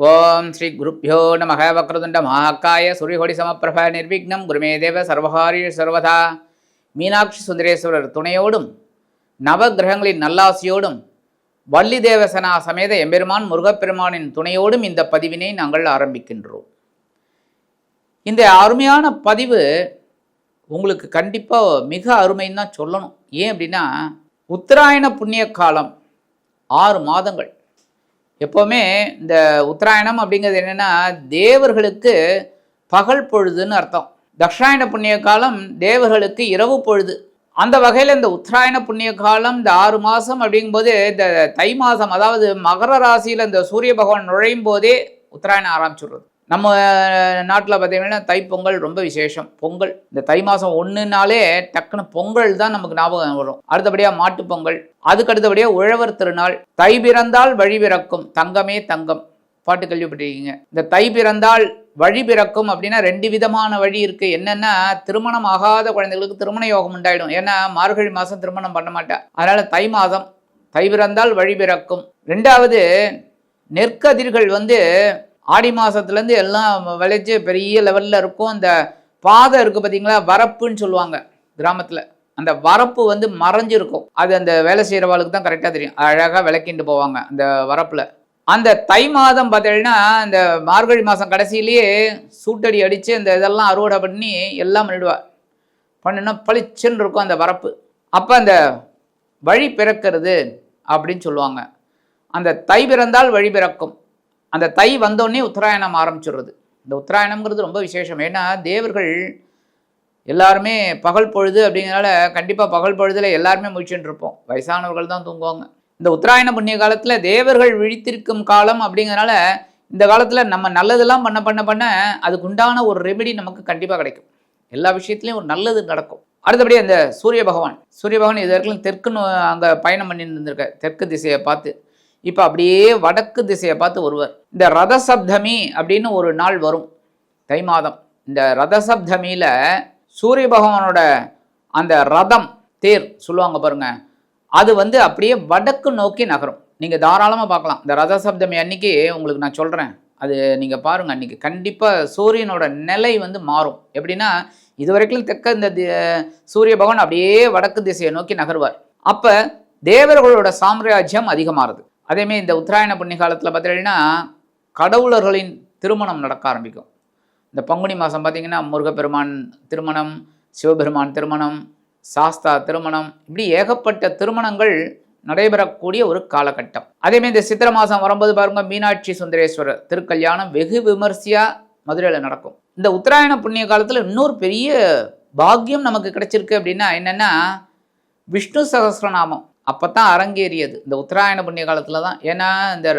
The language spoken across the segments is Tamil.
ஓம் ஸ்ரீ குருப்யோ நமக. வக்ரதுண்ட மகாக்காய சூரியகோடி சமப்பிரப நிர்விக்னம் குருமே தேவ சர்வகாரி சர்வதா. மீனாட்சி சுந்தரேஸ்வரர் துணையோடும் நவகிரகங்களின் நல்லாசியோடும் வள்ளி தேவசனா சமேத எம்பெருமான் முருகப்பெருமானின் துணையோடும் இந்த பதிவினை நாங்கள் ஆரம்பிக்கின்றோம். இந்த அருமையான பதிவு உங்களுக்கு கண்டிப்பாக மிக அருமைன்னு தான் சொல்லணும். ஏன் அப்படின்னா, உத்தராயண புண்ணிய காலம் 6 மாதங்கள். எப்போவுமே இந்த உத்தராயணம் அப்படிங்கிறது என்னென்னா, தேவர்களுக்கு பகல் பொழுதுன்னு அர்த்தம். தக்ஷாயண புண்ணிய காலம் தேவர்களுக்கு இரவு பொழுது. அந்த வகையில் இந்த உத்தராயண புண்ணிய காலம் இந்த 6 மாதம் அப்படிங்கும்போது, இந்த தை மாதம், அதாவது மகர ராசியில் இந்த சூரிய பகவான் நுழையும் போதே உத்தராயணம் ஆரம்பிச்சுடுறது. நம்ம நாட்டில் பார்த்தீங்கன்னா தைப்பொங்கல் ரொம்ப விசேஷம். பொங்கல் இந்த தை மாதம் 1னாலே டக்குன்னு பொங்கல் தான் நமக்கு ஞாபகம் வரும். அடுத்தபடியாக மாட்டுப்பொங்கல், அதுக்கு அடுத்தபடியாக உழவர் திருநாள். தை பிறந்தால் வழி பிறக்கும், தங்கமே தங்கம் பாட்டு கேள்விப்பட்டிருக்கீங்க. இந்த தை பிறந்தால் வழி பிறக்கும் அப்படின்னா 2 விதமான வழி இருக்குது. என்னென்னா, திருமணம் ஆகாத குழந்தைகளுக்கு திருமண யோகம் உண்டாயிடும். ஏன்னா மார்கழி மாதம் திருமணம் பண்ண மாட்டேன். அதனால் தை மாதம் தை பிறந்தால் வழி பிறக்கும். 2வது, நெற்கதிர்கள் ஆடி மாதத்துலேருந்து எல்லாம் விளைச்சி பெரிய லெவலில் இருக்கும். இந்த பாதை இருக்குது பார்த்தீங்களா, வரப்புன்னு சொல்லுவாங்க கிராமத்தில். அந்த வரப்பு மறைஞ்சிருக்கும். அது அந்த வேலை செய்கிறவாளுக்கு தான் கரெக்டாக தெரியும். அழகாக விளக்கிட்டு போவாங்க அந்த வரப்பில். அந்த தை மாதம் பார்த்தீங்கன்னா, இந்த மார்கழி மாதம் கடைசியிலேயே சூட்டடி அடித்து அந்த இதெல்லாம் அறுவடை பண்ணி எல்லாம் பண்ணினா பளிச்சுன்னு இருக்கும் அந்த வரப்பு. அப்போ அந்த வழி பிறக்கிறது அப்படின்னு சொல்லுவாங்க. அந்த தை பிறந்தால் வழி பிறக்கும். அந்த தை வந்தோடனே உத்தராயணம் ஆரம்பிச்சுடுறது. இந்த உத்தராயணம்ங்கிறது ரொம்ப விசேஷம். ஏன்னா தேவர்கள் எல்லாருமே பகல் பொழுது அப்படிங்கிறனால கண்டிப்பாக பகல் பொழுதில் எல்லாருமே முழிச்சுட்டு இருப்போம். வயசானவர்கள் தான் தூங்குவாங்க. இந்த உத்தராயண புண்ணிய காலத்தில் தேவர்கள் விழித்திருக்கும் காலம் அப்படிங்கிறனால இந்த காலத்தில் நம்ம நல்லதெல்லாம் பண்ண அதுக்கு உண்டான ஒரு ரெமெடி நமக்கு கண்டிப்பாக கிடைக்கும். எல்லா விஷயத்துலையும் ஒரு நல்லது நடக்கும். அடுத்தபடி அந்த சூரிய பகவான் இது வரைக்கும் தெற்குன்னு அங்கே பயணம் பண்ணிட்டு இருந்திருக்க, தெற்கு திசையை பார்த்து. இப்போ அப்படியே வடக்கு திசையை பார்த்து வருவார். இந்த ரதசப்தமி அப்படின்னு ஒரு நாள் வரும் தை மாதம். இந்த ரதசப்தமியில் சூரிய பகவானோட அந்த ரதம், தேர் சொல்லுவாங்க பாருங்க, அது அப்படியே வடக்கு நோக்கி நகரும். நீங்கள் தாராளமாக பார்க்கலாம். இந்த ரதசப்தமி அன்னைக்கு உங்களுக்கு நான் சொல்கிறேன், அது நீங்கள் பாருங்கள். அன்றைக்கி கண்டிப்பாக சூரியனோட நிலை மாறும். எப்படின்னா, இது வரைக்கும் தெற்க இந்த சூரிய பகவான் அப்படியே வடக்கு திசையை நோக்கி நகர்வார். அப்போ தேவர்களோட சாம்ராஜ்யம் அதிகமாகுது. அதேமாதிரி இந்த உத்தராயண புண்ணிய காலத்தில் பார்த்தீங்கன்னா கடவுளர்களின் திருமணம் நடக்க ஆரம்பிக்கும். இந்த பங்குனி மாதம் பார்த்திங்கன்னா முருகப்பெருமான் திருமணம், சிவபெருமான் திருமணம், சாஸ்தா திருமணம், இப்படி ஏகப்பட்ட திருமணங்கள் நடைபெறக்கூடிய ஒரு காலகட்டம். அதேமாதிரி இந்த சித்திரை மாதம் வரும்போது பாருங்க, மீனாட்சி சுந்தரேஸ்வரர் திருக்கல்யாணம் வெகு விமர்சையாக மதுரையில் நடக்கும். இந்த உத்தராயண புண்ணிய காலத்தில் இன்னொரு பெரிய பாக்கியம் நமக்கு கிடைச்சிருக்கு. அப்படின்னா என்னென்னா, விஷ்ணு சகஸ்ரநாமம் அப்போ தான் அரங்கேறியது இந்த உத்தராயண புண்ணிய காலத்தில் தான். ஏன்னா இந்த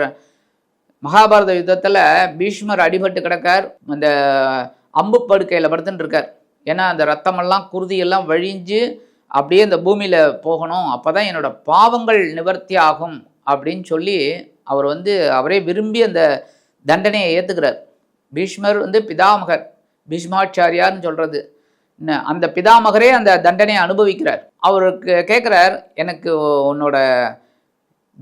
மகாபாரத யுத்தத்தில் பீஷ்மர் அடிபட்டு கிடக்கார், அந்த அம்பு படுக்கையில் படுத்துட்டு இருக்கார். ஏன்னா அந்த ரத்தமெல்லாம் குருதியெல்லாம் வழிஞ்சு அப்படியே இந்த பூமியில் போகணும், அப்போ தான் என்னோட பாவங்கள் நிவர்த்தி ஆகும் அப்படின்னு சொல்லி அவர் அவரே விரும்பி அந்த தண்டனையை ஏற்றுக்கிறார். பீஷ்மர் பிதாமகர், பீஷ்மாச்சாரியார்னு சொல்கிறது. அந்த பிதாமகரே அந்த தண்டனையை அனுபவிக்கிறார். அவருக்கு கேட்குறார், எனக்கு உன்னோட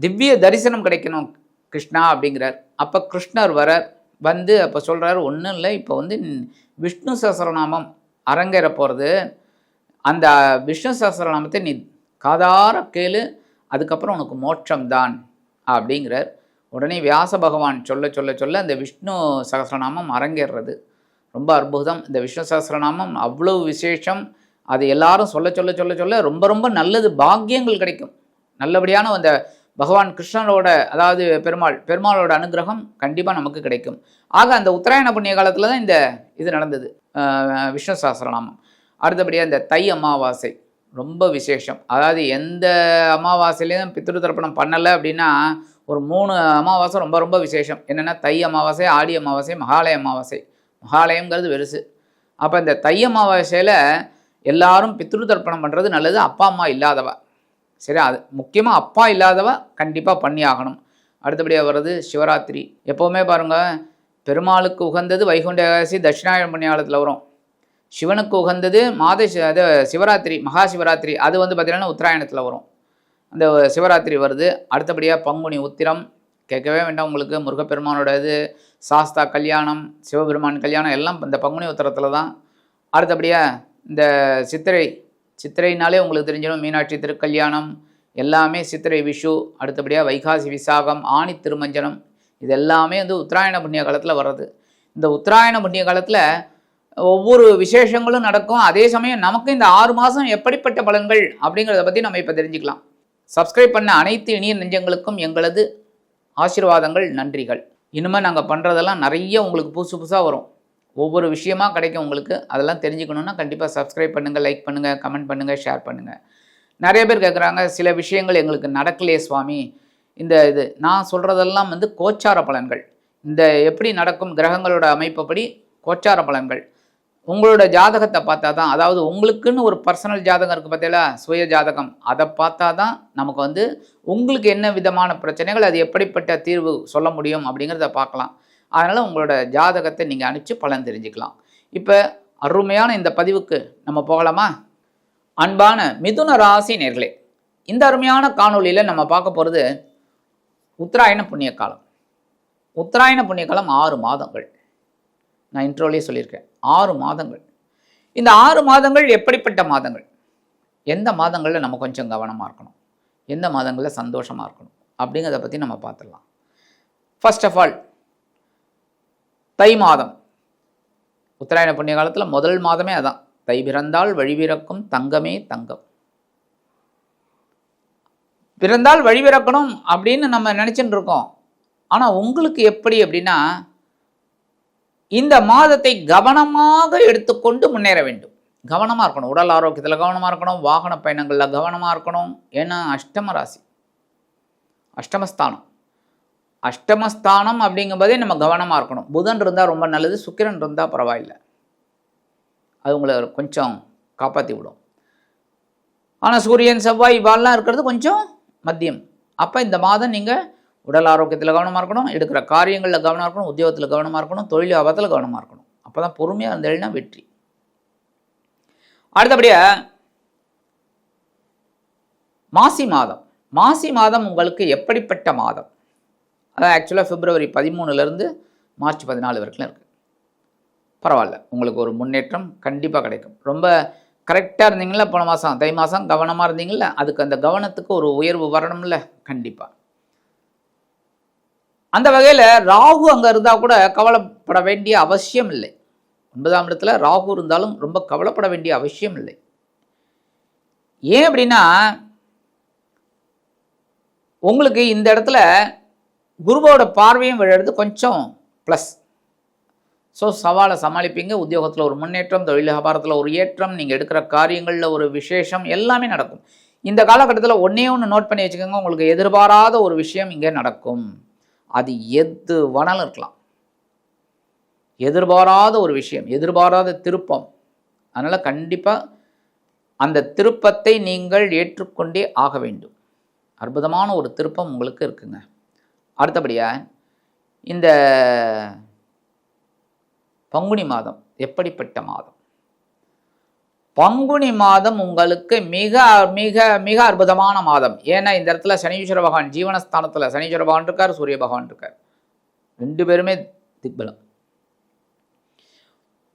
திவ்ய தரிசனம் கிடைக்கணும் கிருஷ்ணா அப்படிங்கிறார். அப்போ கிருஷ்ணர் அப்போ சொல்கிறார், ஒன்றும் இல்லை, இப்போ விஷ்ணு சஹஸ்ரநாமம் அரங்கேற போகிறது, அந்த விஷ்ணு சஹஸ்ரநாமத்தை நீ காதார கேளு, அதுக்கப்புறம் உனக்கு மோட்சம்தான் அப்படிங்கிறார். உடனே வியாச பகவான் சொல்ல அந்த விஷ்ணு சஹஸ்ரநாமம் அரங்கேறது ரொம்ப அற்புதம். இந்த விஷ்ணு சஹஸ்ரநாமம் அவ்வளவு விசேஷம். அது எல்லாரும் சொல்ல ரொம்ப ரொம்ப நல்லது, பாக்கியங்கள் கிடைக்கும். நல்லபடியான அந்த பகவான் கிருஷ்ணனோட, அதாவது பெருமாளோட அனுகிரகம் கண்டிப்பாக நமக்கு கிடைக்கும். ஆக அந்த உத்தராயண புண்ணிய காலத்தில் தான் இந்த இது நடந்தது, விஷ்ணு சஹஸ்ரநாமம். அடுத்தபடியாக இந்த தை அமாவாசை ரொம்ப விசேஷம். அதாவது எந்த அமாவாசையிலையும் பித்ரு தர்ப்பணம் பண்ணலை அப்படின்னா ஒரு 3 அமாவாசை ரொம்ப ரொம்ப விசேஷம். என்னென்னா, தை அமாவாசை, ஆடி அமாவாசை, மகாலய அமாவாசை. மகாலயங்கிறது வெறுசு. அப்போ இந்த தை அமாவாசையில் எல்லாரும் பித்ரு தர்ப்பணம் பண்ணுறது நல்லது. அப்பா அம்மா இல்லாதவ, சரி, அது முக்கியமாக அப்பா இல்லாதவ கண்டிப்பாக பண்ணி ஆகணும். அடுத்தபடியாக வர்றது சிவராத்திரி. எப்போவுமே பாருங்கள், பெருமாளுக்கு உகந்தது வைகுண்ட ஏகாதசி தட்சிணாயன புண்ணியாலத்தில் வரும். சிவனுக்கு உகந்தது சிவராத்திரி, மகா சிவராத்திரி. அது பார்த்திங்கன்னா உத்தராயணத்தில் வரும் அந்த சிவராத்திரி வருது. அடுத்தபடியாக பங்குனி உத்திரம், கேட்கவே வேண்டாம். உங்களுக்கு முருகப்பெருமானோட இது சாஸ்தா கல்யாணம், சிவபெருமான் கல்யாணம் எல்லாம் இந்த பங்குனி உத்திரத்தில் தான். அடுத்தபடியாக இந்த சித்திரைனாலே உங்களுக்கு தெரிஞ்சிடும். மீனாட்சி திருக்கல்யாணம் எல்லாமே சித்திரை விஷு, அடுத்தபடியாக வைகாசி விசாகம், ஆணி திருமஞ்சனம், இது எல்லாமே வந்து உத்தராயண புண்ணிய காலத்தில் வர்றது. இந்த உத்தராயண புண்ணிய காலத்தில் ஒவ்வொரு விசேஷங்களும் நடக்கும். அதே சமயம் நமக்கு இந்த 6 மாதம் எப்படிப்பட்ட பலன்கள் அப்படிங்கிறத பற்றி நம்ம இப்போ தெரிஞ்சுக்கலாம். சப்ஸ்கிரைப் பண்ண அனைத்து இனிய நெஞ்சங்களுக்கும் எங்களது ஆசீர்வாதங்கள், நன்றிகள். இனிமேல் நாங்கள் பண்ணுறதெல்லாம் நிறைய உங்களுக்கு புதுசு புதுசாக வரும். ஒவ்வொரு விஷயமாக கிடைக்கும் உங்களுக்கு. அதெல்லாம் தெரிஞ்சுக்கணுன்னா கண்டிப்பாக சப்ஸ்கிரைப் பண்ணுங்கள், லைக் பண்ணுங்கள், கமெண்ட் பண்ணுங்கள், ஷேர் பண்ணுங்கள். நிறைய பேர் கேட்குறாங்க, சில விஷயங்கள் எங்களுக்கு நடக்கலையே சுவாமி. இது நான் சொல்கிறதெல்லாம் வந்து கோச்சார பலன்கள். இந்த எப்படி நடக்கும் கிரகங்களோட அமைப்பப்படி கோச்சார பலன்கள். உங்களோட ஜாதகத்தை பார்த்தா தான், அதாவது உங்களுக்குன்னு ஒரு பர்சனல் ஜாதகம் இருக்குது பார்த்தீங்களா, சுய ஜாதகம், அதை பார்த்தா தான் நமக்கு வந்து உங்களுக்கு என்ன விதமான பிரச்சனைகள், அது எப்படிப்பட்ட தீர்வு சொல்ல முடியும் அப்படிங்கிறத பார்க்கலாம். அதனால் உங்களோட ஜாதகத்தை நீங்கள் அனுப்பிச்சு பலன் தெரிஞ்சுக்கலாம். இப்போ அருமையான இந்த பதிவுக்கு நம்ம போகலாமா? அன்பான மிதுன ராசி நேர்களே, இந்த அருமையான காணொலியில் நம்ம பார்க்க போகிறது உத்தராயண புண்ணிய காலம். உத்தராயண புண்ணிய காலம் 6 மாதங்கள். நான் இன்ட்ரோலேயே சொல்லியிருக்கேன், 6 மாதங்கள். இந்த 6 மாதங்கள் எப்படிப்பட்ட மாதங்கள், எந்த மாதங்களில் நம்ம கொஞ்சம் கவனமாக இருக்கணும், எந்த மாதங்களில் சந்தோஷமாக இருக்கணும் அப்படிங்கிறத பற்றி நம்ம பார்த்துடலாம். ஃபர்ஸ்ட் ஆஃப் ஆல் தை மாதம். உத்தராயண புண்ணிய காலத்தில் முதல் மாதமே அதான். தை பிறந்தால் வழிபிறக்கும் தங்கமே தங்கம். பிறந்தால் வழிபிறக்கணும் அப்படின்னு நம்ம நினச்சிட்டு இருக்கோம். ஆனால் உங்களுக்கு எப்படி அப்படின்னா, இந்த மாதத்தை கவனமாக எடுத்துக்கொண்டு முன்னேற வேண்டும். கவனமாக இருக்கணும், உடல் ஆரோக்கியத்தில் கவனமாக இருக்கணும், வாகன பயணங்களில் கவனமாக இருக்கணும். ஏன்னா அஷ்டம ராசி, அஷ்டமஸ்தானம் அப்படிங்கும்போதே நம்ம கவனமாக இருக்கணும். புதன் இருந்தால் ரொம்ப நல்லது, சுக்கிரன் இருந்தால் பரவாயில்லை, அது உங்களை கொஞ்சம் காப்பாற்றி விடும். ஆனால் சூரியன் செவ்வாய் இவாள்லாம் இருக்கிறது கொஞ்சம் மத்தியம். அப்போ இந்த மாதம் நீங்கள் உடல் ஆரோக்கியத்தில் கவனமாக இருக்கணும், எடுக்கிற காரியங்களில் கவனமாக இருக்கணும், உத்தியோகத்தில் கவனமாக இருக்கணும், தொழில் வியாபாரத்தில் கவனமாக இருக்கணும். அப்போ தான் பொறுமையாக இருந்தேன்னா வெற்றி. அடுத்தபடியாக மாசி மாதம். மாசி மாதம் உங்களுக்கு எப்படிப்பட்ட மாதம்? அது ஆக்சுவலாக பிப்ரவரி 13 மார்ச் 14 வரைக்கும் இருக்குது. பரவாயில்ல, உங்களுக்கு ஒரு முன்னேற்றம் கண்டிப்பாக கிடைக்கும். ரொம்ப கரெக்டாக இருந்தீங்களா, போன மாதம் தை மாதம் கவனமாக இருந்தீங்களா, அதுக்கு அந்த கவனத்துக்கு ஒரு உயர்வு வரணும்ல, கண்டிப்பாக. அந்த வகையில் ராகு அங்கே இருந்தால் கூட கவலைப்பட வேண்டிய அவசியம் இல்லை. 9ஆம் இடத்துல ராகு இருந்தாலும் ரொம்ப கவலைப்பட வேண்டிய அவசியம் இல்லை. ஏன் அப்படின்னா, உங்களுக்கு இந்த இடத்துல குருவோட பார்வையும் விழுறது கொஞ்சம் ப்ளஸ். ஸோ சவாலை சமாளிப்பீங்க. உத்தியோகத்தில் ஒரு முன்னேற்றம், தொழில் வியாபாரத்தில் ஒரு ஏற்றம், நீங்கள் எடுக்கிற காரியங்களில் ஒரு விசேஷம் எல்லாமே நடக்கும். இந்த காலகட்டத்தில் ஒன்றே ஒன்று நோட் பண்ணி வச்சுக்கோங்க, உங்களுக்கு எதிர்பாராத ஒரு விஷயம் இங்கே நடக்கும். அது எது வேணாலும் இருக்கலாம். எதிர்பாராத ஒரு விஷயம், எதிர்பாராத திருப்பம். அதனால் கண்டிப்பாக அந்த திருப்பத்தை நீங்கள் ஏற்றுக்கொண்டே ஆக வேண்டும். அற்புதமான ஒரு திருப்பம் உங்களுக்கு இருக்குங்க. அடுத்தபடியாக இந்த பங்குனி மாதம் எப்படிப்பட்ட மாதம்? பங்குனி மாதம் உங்களுக்கு மிக மிக மிக அற்புதமான மாதம். ஏன்னா இந்த இடத்துல சனீஸ்வர பகவான் ஜீவனஸ்தானத்தில் சனீஸ்வர பகவான் இருக்கார், சூரிய பகவான் இருக்கார், 2 பேருமே திக்பலம்.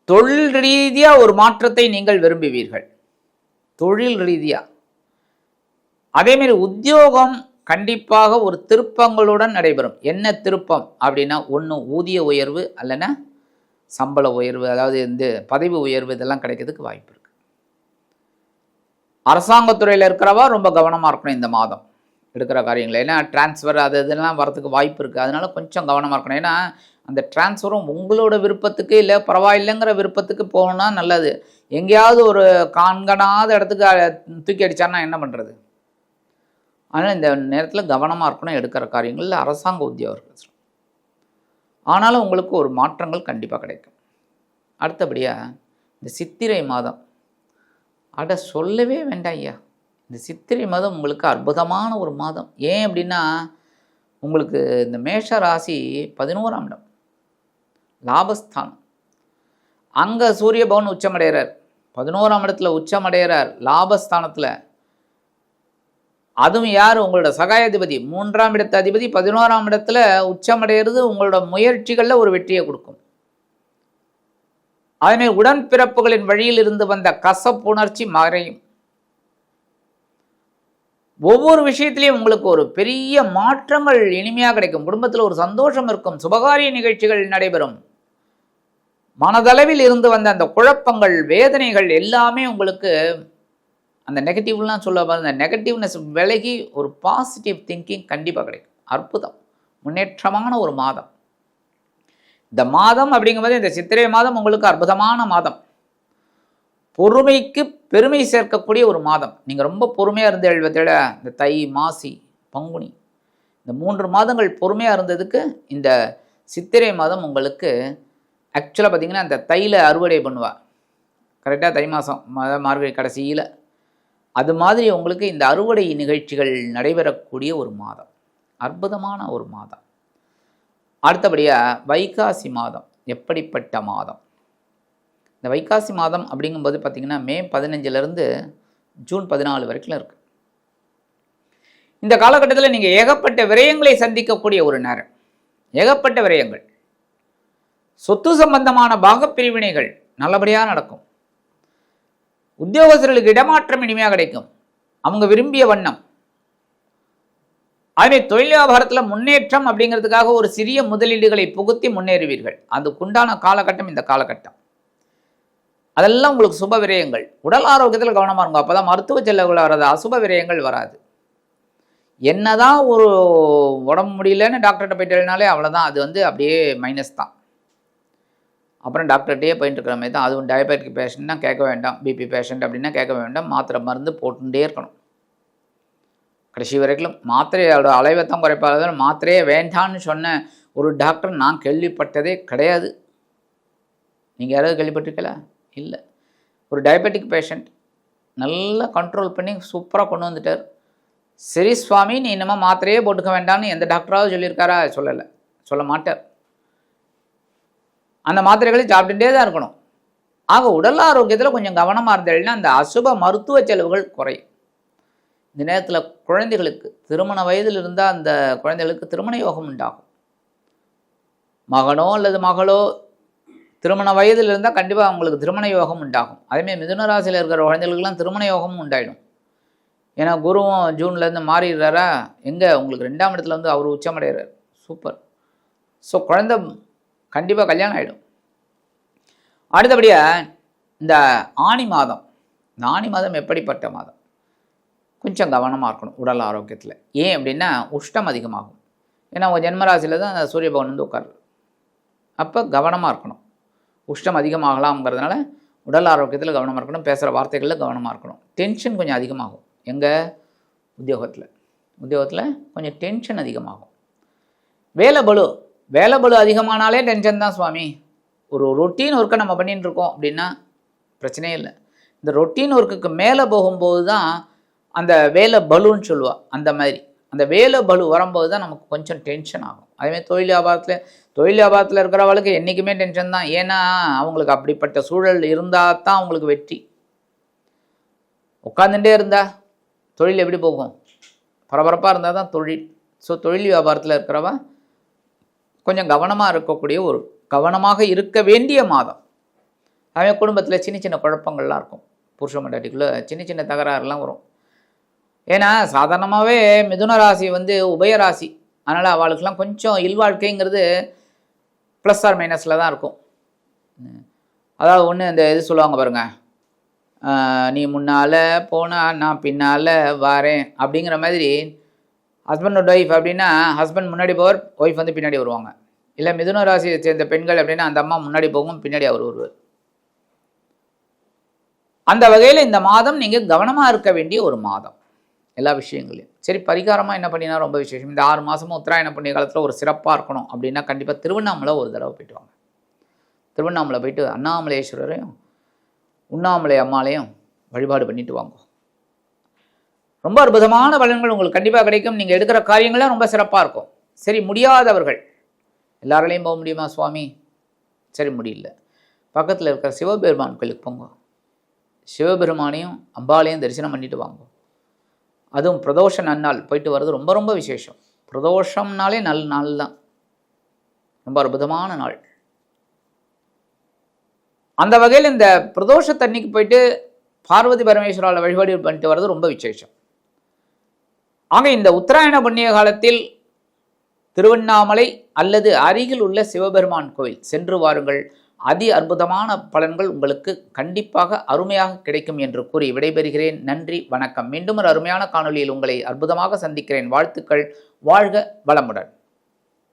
தொழில் ரீதியாக ஒரு மாற்றத்தை நீங்கள் விரும்புவீர்கள், தொழில் ரீதியாக. அதேமாரி உத்தியோகம் கண்டிப்பாக ஒரு திருப்பங்களுடன் நடைபெறும். என்ன திருப்பம் அப்படின்னா, ஒன்று ஊதிய உயர்வு, அல்லனா சம்பள உயர்வு, அதாவது இந்த பதவி உயர்வு, இதெல்லாம் கிடைக்கிறதுக்கு வாய்ப்பு இருக்குது. அரசாங்கத்துறையில் இருக்கிறவா ரொம்ப கவனமாக இருக்கணும் இந்த மாதம் எடுக்கிற காரியங்கள். ஏன்னா டிரான்ஸ்ஃபர் அது இதெல்லாம் வரதுக்கு வாய்ப்பு இருக்குது. அதனால கொஞ்சம் கவனமாக இருக்கணும். ஏன்னா அந்த டிரான்ஸ்ஃபரும் உங்களோட விருப்பத்துக்கு இல்லை பரவாயில்லைங்கிற விருப்பத்துக்கு போகணுன்னா நல்லது. எங்கேயாவது ஒரு காண்கணாத இடத்துக்கு தூக்கி அடித்தார்னா என்ன பண்ணுறது? அதனால் இந்த நேரத்தில் கவனமாக இருக்கணும் எடுக்கிற காரியங்களில். அரசாங்க உத்தியோகர்கள் ஆனாலும் உங்களுக்கு ஒரு மாற்றங்கள் கண்டிப்பாக கிடைக்கும். அடுத்தபடியாக இந்த சித்திரை மாதம், அட சொல்லவே வேண்டாம் ஐயா, இந்த சித்திரை மாதம் உங்களுக்கு அற்புதமான ஒரு மாதம். ஏன் அப்படின்னா, உங்களுக்கு இந்த மேஷ ராசி 11ஆம் இடம் லாபஸ்தானம், அங்கே சூரிய பகவான் உச்சமடைகிறார். 11ஆம் இடத்துல உச்சமடைகிறார் லாபஸ்தானத்தில். அதுவும் யார்? உங்களோட சகாயாதிபதி 3ஆம் இடத்து அதிபதி 11ஆம் இடத்துல உச்சமடைகிறது உங்களோட முயற்சிகளில் ஒரு வெற்றியை கொடுக்கும். அதனால் உடன்பிறப்புகளின் வழியில் இருந்து வந்த கசப்புணர்ச்சி மறையும். ஒவ்வொரு விஷயத்திலையும் உங்களுக்கு ஒரு பெரிய மாற்றங்கள் இனிமையாக கிடைக்கும். குடும்பத்தில் ஒரு சந்தோஷம் இருக்கும். சுபகாரிய நிகழ்ச்சிகள் நடைபெறும். மனதளவில் இருந்து வந்த அந்த குழப்பங்கள், வேதனைகள் எல்லாமே உங்களுக்கு அந்த நெகட்டிவ்லாம் சொல்ல அந்த நெகட்டிவ்னஸ் விலகி ஒரு பாசிட்டிவ் திங்கிங் கண்டிப்பாக கிடைக்கும். அற்புதம், முன்னேற்றமான ஒரு மாதம். இந்த மாதம் அப்படிங்கும்போது இந்த சித்திரை மாதம் உங்களுக்கு அற்புதமான மாதம். பொறுமைக்கு பெருமை சேர்க்கக்கூடிய ஒரு மாதம். நீங்கள் ரொம்ப பொறுமையாக இருந்து எழுபத்தேழு இந்த தை, மாசி, பங்குனி இந்த 3 மாதங்கள் பொறுமையாக இருந்ததுக்கு இந்த சித்திரை மாதம் உங்களுக்கு ஆக்சுவலாக பார்த்திங்கன்னா இந்த தையில் அறுவடை பண்ணுவாள் கரெக்டாக தை மாதம் மார்கழி கடைசியில். அது மாதிரி உங்களுக்கு இந்த அறுவடை நிகழ்ச்சிகள் நடைபெறக்கூடிய ஒரு மாதம், அற்புதமான ஒரு மாதம். அடுத்தபடியாக வைகாசி மாதம் எப்படிப்பட்ட மாதம்? இந்த வைகாசி மாதம் அப்படிங்கும்போது பார்த்திங்கன்னா மே 15லேருந்து ஜூன் 14 வரைக்கும் இருக்குது. இந்த காலகட்டத்தில் நீங்கள் ஏகப்பட்ட விரயங்களை சந்திக்கக்கூடிய ஒரு நேரம். ஏகப்பட்ட விரயங்கள், சொத்து சம்பந்தமான பாகப்பிரிவினைகள் நல்லபடியாக நடக்கும். உத்தியோகஸ்தர்களுக்கு இடமாற்றம் இனிமையாக கிடைக்கும், அவங்க விரும்பிய வண்ணம். அதுவே தொழில் வியாபாரத்தில் முன்னேற்றம் அப்படிங்கிறதுக்காக ஒரு சிறிய முதலீடுகளை புகுத்தி முன்னேறுவீர்கள். அதுக்குண்டான காலகட்டம் இந்த காலகட்டம். அதெல்லாம் உங்களுக்கு சுப விரயங்கள். உடல் ஆரோக்கியத்தில் கவனமாக இருக்கும். அப்போ தான் மருத்துவ செலவுகள் வராது, அசுப விரயங்கள் வராது. என்னதான் ஒரு உடம்பு முடியலன்னு டாக்டர்கிட்ட போயிட்டு எழுதினாலே அவ்வளோதான், அது அப்படியே மைனஸ் தான். அப்புறம் டாக்டர்கிட்டே போயிட்டு இருக்கிற மாதிரி தான். அதுவும் டயபெட்டிக் பேஷண்ட்னா கேட்க வேண்டாம், பிபி பேஷண்ட் அப்படின்னா கேட்க வேண்டாம். மாத்திரை மருந்து போட்டுகிட்டே இருக்கணும் கடைசி வரைக்கும். மாத்திரையோட அளவைத்தான் குறைப்பாத மாத்திரையே வேண்டான்னு சொன்ன ஒரு டாக்டர் நான் கேள்விப்பட்டதே கிடையாது. நீங்கள் யாராவது கேள்விப்பட்டிருக்கல? இல்லை. ஒரு டயபெட்டிக் பேஷண்ட் நல்லா கண்ட்ரோல் பண்ணி சூப்பராக கொண்டு வந்துட்டார். சரி சுவாமி, நீ இன்னமும் மாத்திரையே போட்டுக்க வேண்டாம்னு எந்த டாக்டராவது சொல்லியிருக்காரா? சொல்லலை, சொல்ல மாட்டார். அந்த மாத்திரைகளை சாப்பிட்டுட்டே தான் இருக்கணும். ஆக உடல் ஆரோக்கியத்தில் கொஞ்சம் கவனமாக இருந்தேன்னா அந்த அசுப மருத்துவ செலவுகள் குறையும். இந்த நேரத்தில் குழந்தைகளுக்கு திருமண வயதில் இருந்தால் அந்த குழந்தைகளுக்கு திருமண யோகம் உண்டாகும். மகனோ அல்லது மகளோ திருமண வயதில் இருந்தால் கண்டிப்பாக அவங்களுக்கு திருமண யோகம் உண்டாகும். அதேமாதிரி மிதுன ராசியில் இருக்கிற குழந்தைகளுக்கெல்லாம் திருமண யோகமும் உண்டாயிடும். ஏன்னா குருவும் ஜூன்லேருந்து மாறிடுறாரா, எங்கே உங்களுக்கு 2ஆம் இடத்துல வந்து அவர் உச்சமடைகிறார். சூப்பர். ஸோ குழந்தை கண்டிப்பாக கல்யாணம் ஆகிடும். அடுத்தபடியாக இந்த ஆனி மாதம். இந்த ஆனி மாதம் எப்படிப்பட்ட மாதம்? கொஞ்சம் கவனமாக இருக்கணும் உடல் ஆரோக்கியத்தில். ஏன் அப்படின்னா உஷ்டம் அதிகமாகும். ஏன்னா உங்கள் ஜென்மராசியில் தான் அந்த சூரிய பகவான் வந்து உட்காரு. அப்போ கவனமாக இருக்கணும். உஷ்டம் அதிகமாகலாம்ங்கிறதுனால உடல் ஆரோக்கியத்தில் கவனமாக இருக்கணும். பேசுகிற வார்த்தைகளில் கவனமாக இருக்கணும். டென்ஷன் கொஞ்சம் அதிகமாகும். எங்கள் உத்தியோகத்தில் கொஞ்சம் டென்ஷன் அதிகமாகும். வேலை பளு அதிகமானாலே டென்ஷன் தான் சுவாமி. ஒரு ரொட்டீன் ஒர்க்கை நம்ம பண்ணிட்டு இருக்கோம் அப்படின்னா பிரச்சனையே இல்லை. இந்த ரொட்டீன் ஒர்க்குக்கு மேலே போகும்போது தான் அந்த வேலை பலுன்னு சொல்லுவாள். அந்த மாதிரி அந்த வேலை பலு வரும்போது தான் நமக்கு கொஞ்சம் டென்ஷன் ஆகும். அதேமாதிரி தொழில் வியாபாரத்தில் இருக்கிறவளுக்கு என்றைக்குமே டென்ஷன் தான். ஏன்னா அவங்களுக்கு அப்படிப்பட்ட சூழல் இருந்தால் தான் அவங்களுக்கு வெற்றி. உட்காந்துட்டே இருந்தா தொழில் எப்படி போகும்? பரபரப்பாக இருந்தால் தான் தொழில். ஸோ தொழில் வியாபாரத்தில் இருக்கிறவ கொஞ்சம் கவனமாக இருக்க வேண்டிய மாதம். அதே குடும்பத்தில் சின்ன சின்ன குழப்பங்கள்லாம் இருக்கும். புருஷ மண்டாட்டிக்குள்ளே சின்ன சின்ன தகராறுலாம் வரும். ஏன்னா சாதாரணமாகவே மிதுன ராசி வந்து உபயராசி. அதனால் அவளுக்கெல்லாம் கொஞ்சம் இல்வாழ்க்கைங்கிறது ப்ளஸ் ஆர் மைனஸில் தான் இருக்கும். அதாவது ஒன்று இந்த இது சொல்லுவாங்க பாருங்கள், நீ முன்னால் போனால் நான் பின்னால் வரேன் அப்படிங்கிற மாதிரி. ஹஸ்பண்ட் அண்ட் ஒய்ஃப் அப்படின்னா ஹஸ்பண்ட் முன்னாடி போவார், ஒய்ஃப் வந்து பின்னாடி வருவாங்க. இல்லை மிதுன ராசியை சேர்ந்த பெண்கள் அப்படின்னா அந்த அம்மா முன்னாடி போகும், பின்னாடி அவர் வருவார். அந்த வகையில் இந்த மாதம் நீங்கள் கவனமாக இருக்க வேண்டிய ஒரு மாதம் எல்லா விஷயங்களையும். சரி, பரிகாரமாக என்ன பண்ணினா ரொம்ப விசேஷம்? இந்த 6 மாதமும் உத்தராயண புண்ணிய காலத்தில் ஒரு சிறப்பாக இருக்கணும் அப்படின்னா கண்டிப்பாக திருவண்ணாமலை ஒரு தடவை போயிட்டு வாங்க. திருவண்ணாமலை போயிட்டு அண்ணாமலேஸ்வரரையும் உண்ணாமலை அம்மாலையும் வழிபாடு பண்ணிட்டு வாங்க. ரொம்ப அற்புதமான பலன்கள் உங்களுக்கு கண்டிப்பாக கிடைக்கும். நீங்கள் எடுக்கிற காரியங்கள்லாம் ரொம்ப சிறப்பாக இருக்கும். சரி, முடியாதவர்கள் எல்லாராலையும் போக முடியுமா சுவாமி? சரி, முடியல. பக்கத்தில் இருக்கிற சிவபெருமான் கோயிலுக்கு போங்க. சிவபெருமானையும் அம்பாலையும் தரிசனம் பண்ணிட்டு வாங்க. அதுவும் பிரதோஷ நன்னாள் போயிட்டு வர்றது ரொம்ப ரொம்ப விசேஷம். பிரதோஷம்னாலே நல்ல நாள் தான், ரொம்ப அற்புதமான நாள். அந்த வகையில் இந்த பிரதோஷத்தன்னைக்கு போயிட்டு பார்வதி பரமேஸ்வரால வழிபாடு பண்ணிட்டு வர்றது ரொம்ப விசேஷம். ஆக இந்த உத்தராயண புண்ணிய காலத்தில் திருவண்ணாமலை அல்லது அருகில் உள்ள சிவபெருமான் கோவில் சென்று வாருங்கள். அதி அற்புதமான பலன்கள் உங்களுக்கு கண்டிப்பாக அருமையாக கிடைக்கும் என்று கூறி விடைபெறுகிறேன். நன்றி, வணக்கம். மீண்டும் ஒரு அருமையான காணொலியில் உங்களை அற்புதமாக சந்திக்கிறேன். வாழ்த்துக்கள். வாழ்க வளமுடன்.